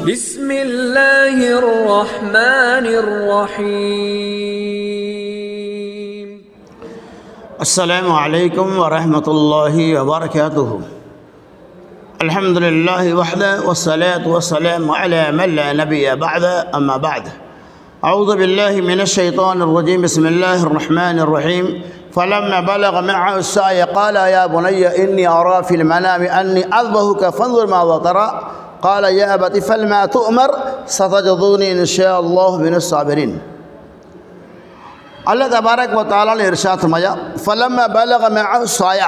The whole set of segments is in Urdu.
بسم اللہ الرحمن الرحیم۔ السلام علیکم ورحمۃ اللہ وبرکاتہ۔ الحمدللہ وحدہ والصلاة والسلام علی من لا نبی بعد، اما بعد۔ اعوذ باللہ من الشیطان الرجیم، بسم اللہ الرحمن الرحیم۔ فلما بلغ معه السعي قال يا بني إني أرى في المنام أني أذبحك فانظر ماذا ترى قال يا أبت افعل ما تؤمر ستجدني إن شاء الله من الصابرين۔ اللہ تبارک و تعالیٰ نے ارشاد فرمایا فلما بلغ معه السعي،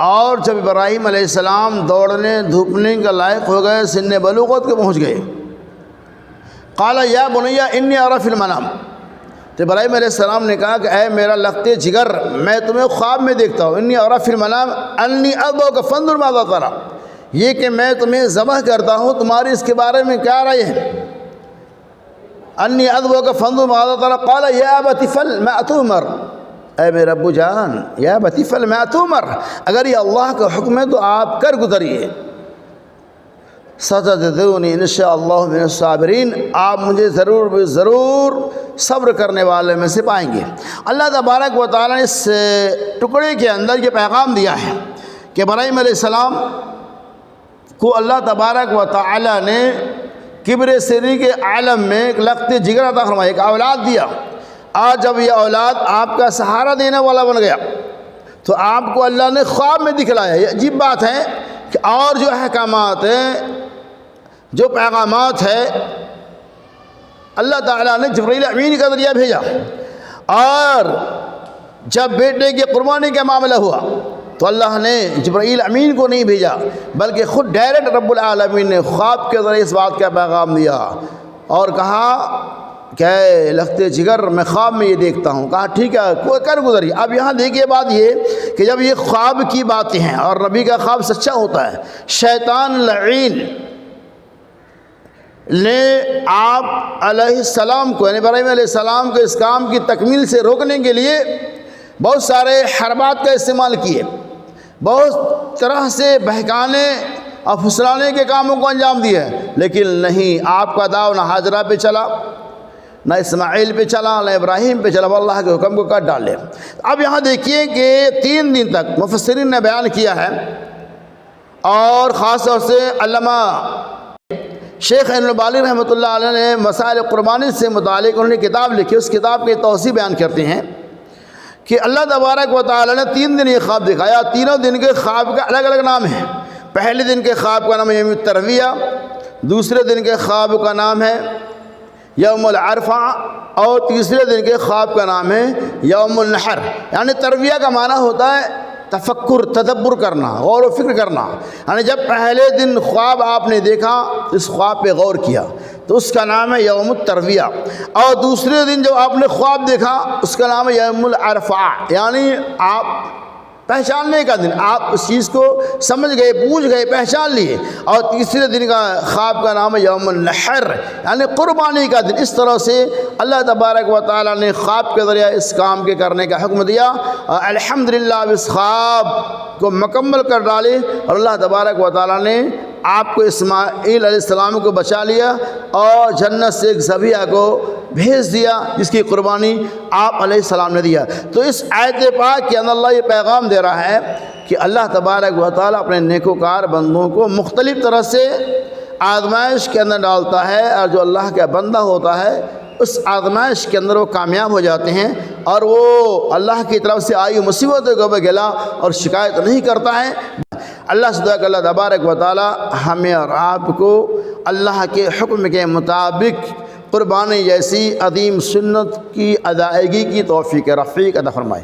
اور جب ابراہیم علیہ السلام دوڑنے دھوپنے کا لائق ہو گئے، سن بلوغت کے پہنچ گئے، قال یا بنی انی اری فی المنام، تو ابراہیم علیہ السلام نے کہا کہ اے میرا لخت جگر، میں تمہیں خواب میں دیکھتا ہوں، انی اری فی المنام انی اذبحک فانظر ماذا تری، یہ کہ میں تمہیں ذبح کرتا ہوں، تمہاری اس کے بارے میں کیا رائے ہے؟ انی اذبحک فانظر ماذا تری قال یا ابت افعل ما تؤمر، اے میرے ابو جان، یا ابت افعل ما تؤمر، اگر یہ اللہ کا حکم ہے تو آپ کر گزریے، ستجدونی ان شاء اللہ من الصابرین، آپ مجھے ضرور صبر کرنے والے میں سے پائیں گے۔ اللہ تبارک و تعالیٰ نے اس ٹکڑے کے اندر یہ پیغام دیا ہے کہ ابراہیم علیہ السلام کو اللہ تبارک و تعالیٰ نے کبر سری کے عالم میں ایک لخت جگر عطا فرمایا، ایک اولاد دیا۔ آج جب یہ اولاد آپ کا سہارا دینے والا بن گیا تو آپ کو اللہ نے خواب میں دکھلایا۔ یہ عجیب بات ہے کہ اور جو احکامات ہیں، جو پیغامات ہے، اللہ تعالیٰ نے جبرائیل امین کا ذریعہ بھیجا، اور جب بیٹے کی قربانی کا معاملہ ہوا تو اللہ نے جبرائیل امین کو نہیں بھیجا، بلکہ خود ڈائریکٹ رب العالمین نے خواب کے ذریعے اس بات کا پیغام دیا اور کہا کہ لخت جگر میں خواب میں یہ دیکھتا ہوں۔ کہا ٹھیک ہے، کوئی کر گزری۔ اب یہاں دیکھیے بات یہ کہ جب یہ خواب کی باتیں ہیں اور نبی کا خواب سچا ہوتا ہے، شیطان لعین نے آپ علیہ السلام کو، یعنی ابراہیم علیہ السلام کو اس کام کی تکمیل سے روکنے کے لیے بہت سارے حربات کا استعمال کیے، بہت طرح سے بہکانے اور پھسلانے کے کاموں کو انجام دیے، لیکن نہیں، آپ کا داؤ نہ حاجرہ پہ چلا، نہ اسماعیل پہ چلا، نہ ابراہیم پہ چلا، وہ اللہ کے حکم کو کاٹ ڈالے۔ اب یہاں دیکھیے کہ 3 دن تک مفسرین نے بیان کیا ہے، اور خاص طور سے علامہ شیخ البانی رحمۃ اللہ علیہ نے مسائل قربانی سے متعلق انہوں نے کتاب لکھی، اس کتاب کی توضیح بیان کرتے ہیں کہ اللہ تبارک و تعالیٰ نے 3 دن یہ خواب دکھایا، تینوں دن کے خواب کا الگ الگ نام ہے۔ پہلے دن کے خواب کا نام ہے یوم الترویہ، دوسرے دن کے خواب کا نام ہے یوم العرفہ، اور تیسرے دن کے خواب کا نام ہے یوم النحر۔ یعنی ترویہ کا معنی ہوتا ہے تفکر، تدبر کرنا، غور و فکر کرنا، یعنی جب پہلے دن خواب آپ نے دیکھا، اس خواب پہ غور کیا تو اس کا نام ہے یوم الترویہ، اور دوسرے دن جب آپ نے خواب دیکھا اس کا نام ہے یوم العرفہ، یعنی آپ پہچاننے کا دن، آپ اس چیز کو سمجھ گئے، بوجھ گئے، پہچان لیے، اور تیسرے دن کا خواب کا نام ہے یوم النحر، یعنی قربانی کا دن۔ اس طرح سے اللہ تبارک و تعالیٰ نے خواب کے ذریعہ اس کام کے کرنے کا حکم دیا، اور الحمدللہ اس خواب کو مکمل کر ڈالے، اور اللہ تبارک و تعالیٰ نے آپ کو اسماعیل علیہ السلام کو بچا لیا اور جنت سے ایک ذبیحہ کو بھیج دیا جس کی قربانی آپ علیہ السلام نے دیا۔ تو اس آیت پاک کے اندر اللہ یہ پیغام دے رہا ہے کہ اللہ تبارک و تعالیٰ اپنے نیکوکار بندوں کو مختلف طرح سے آزمائش کے اندر ڈالتا ہے، اور جو اللہ کا بندہ ہوتا ہے اس آزمائش کے اندر وہ کامیاب ہو جاتے ہیں، اور وہ اللہ کی طرف سے آئی مصیبتوں کو گلا اور شکایت نہیں کرتا ہے۔ اللہ سے دعا کہ اللہ تبارک و تعالیٰ ہمیں اور آپ کو اللہ کے حکم کے مطابق قربانی جیسی عظیم سنت کی ادائیگی کی توفیق رفیق عطا فرمائے۔